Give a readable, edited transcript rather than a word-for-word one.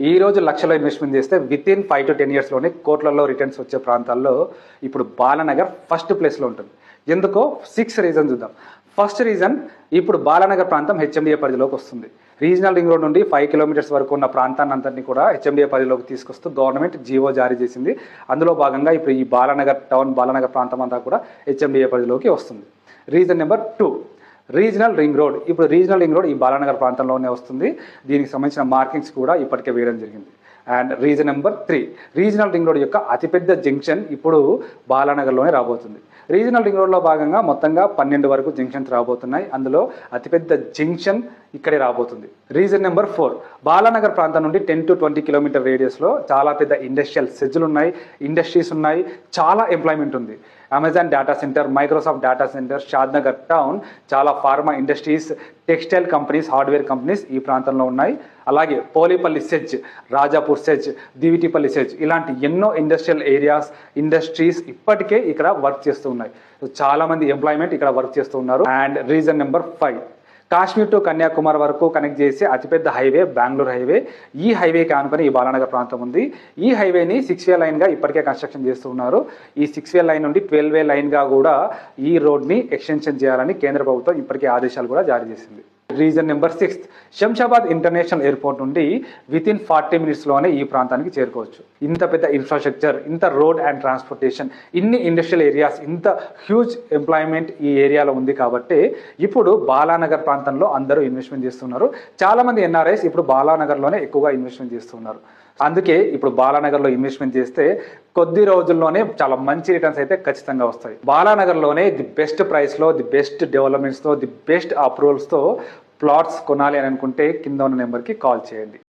ఈ రోజు లక్షలో ఇన్వెస్ట్మెంట్ చేస్తే వితిన్ 5 to 10 ఇయర్స్లోనే కోట్లలో రిటర్న్స్ వచ్చే ప్రాంతాల్లో ఇప్పుడు బాలానగర్ ఫస్ట్ ప్లేస్లో ఉంటుంది. ఎందుకో 6 రీజన్ చూద్దాం. ఫస్ట్ రీజన్, ఇప్పుడు బాలానగర్ ప్రాంతం హెచ్ఎండిఏ పరిధిలోకి వస్తుంది. రీజనల్ రింగ్ రోడ్ నుండి 5 కిలోమీటర్స్ వరకు ఉన్న ప్రాంతాన్ని అంతటినీ కూడా హెచ్ఎండిఏ పరిధిలోకి తీసుకొస్తూ గవర్నమెంట్ జీవో జారీ చేసింది. అందులో భాగంగా ఇప్పుడు ఈ బాలానగర్ టౌన్, బాలానగర్ ప్రాంతం అంతా కూడా హెచ్ఎండిఏ పరిధిలోకి వస్తుంది. Reason number 2, regional ring road. ఇప్పుడు రీజనల్ రింగ్ రోడ్ ఈ బాలానగర్ ప్రాంతంలోనే వస్తుంది. దీనికి సంబంధించిన మార్కింగ్స్ కూడా ఇప్పటికే వేయడం జరిగింది. And reason number 3, regional ring road యొక్క అతిపెద్ద జంక్షన్ ఇప్పుడు బాలానగర్లోనే రాబోతుంది. రీజనల్ రింగ్ రోడ్లో భాగంగా మొత్తంగా 12 వరకు జంక్షన్స్ రాబోతున్నాయి. అందులో అతిపెద్ద జంక్షన్ ఇక్కడే రాబోతుంది. రీజన్ నెంబర్ 4, బాలానగర్ ప్రాంతం నుండి 10 to 20 కిలోమీటర్ రేడియస్లో చాలా పెద్ద ఇండస్ట్రియల్ సెజ్లు ఉన్నాయి, ఇండస్ట్రీస్ ఉన్నాయి, చాలా ఎంప్లాయ్మెంట్ ఉంది. Amazon data center, Microsoft data center, Shadnagar town, చాలా pharma industries, textile companies, hardware companies ఈ ప్రాంతంలో ఉన్నాయి. అలాగే Polepally SEZ, Rajapur SEZ, Divitipally SEZ, ఇలాంటి ఎన్నో ఇండస్ట్రియల్ ఏరియాస్, ఇండస్ట్రీస్ ఇప్పటికే ఇక్కడ వర్క్ చేస్తూ ఉన్నాయి. చాలా మంది ఎంప్లాయ్మెంట్ ఇక్కడ వర్క్ చేస్తూ ఉన్నారు. And reason number 5, Kashmir to Kanyakumari వరకు కనెక్ట్ చేసే అతిపెద్ద హైవే బెంగళూరు హైవే. ఈ హైవేకి ఆనుకొని ఈ బాలానగర్ ప్రాంతం ఉంది. ఈ హైవేని 6-వే లైన్గా ఇప్పటికే కన్స్ట్రక్షన్ చేస్తూ ఉన్నారు. ఈ 6-వే లైన్ నుండి 12-వే లైన్గా కూడా ఈ రోడ్ని ఎక్స్టెన్షన్ చేయాలని కేంద్ర ప్రభుత్వం ఇప్పటికే ఆదేశాలు కూడా జారీ చేసింది. Reason number 6, Shamshabad international airport నుండి వితిన్ 40 మినిట్స్లోనే ఈ ప్రాంతానికి చేరుకోవచ్చు. ఇంత పెద్ద ఇన్ఫ్రాస్ట్రక్చర్, ఇంత రోడ్ అండ్ ట్రాన్స్పోర్టేషన్, ఇన్ని ఇండస్ట్రియల్ ఏరియాస్, ఇంత హ్యూజ్ ఎంప్లాయ్మెంట్ ఈ ఏరియాలో ఉంది కాబట్టి ఇప్పుడు బాలానగర్ ప్రాంతంలో అందరూ ఇన్వెస్ట్మెంట్ చేస్తున్నారు. చాలామంది ఎన్ఆర్ఐస్ ఇప్పుడు బాలానగర్లోనే ఎక్కువగా ఇన్వెస్ట్మెంట్ చేస్తున్నారు. అందుకే ఇప్పుడు బాలానగర్లో ఇన్వెస్ట్మెంట్ చేస్తే కొద్ది రోజుల్లోనే చాలా మంచి రిటర్న్స్ అయితే ఖచ్చితంగా వస్తాయి. బాలానగర్లోనే ది బెస్ట్ ప్రైస్లో, ది బెస్ట్ డెవలప్మెంట్స్తో, ది బెస్ట్ అప్రూవల్స్తో ప్లాట్స్ కొనాలి అని అనుకుంటే కింద ఉన్న నెంబర్కి కాల్ చేయండి.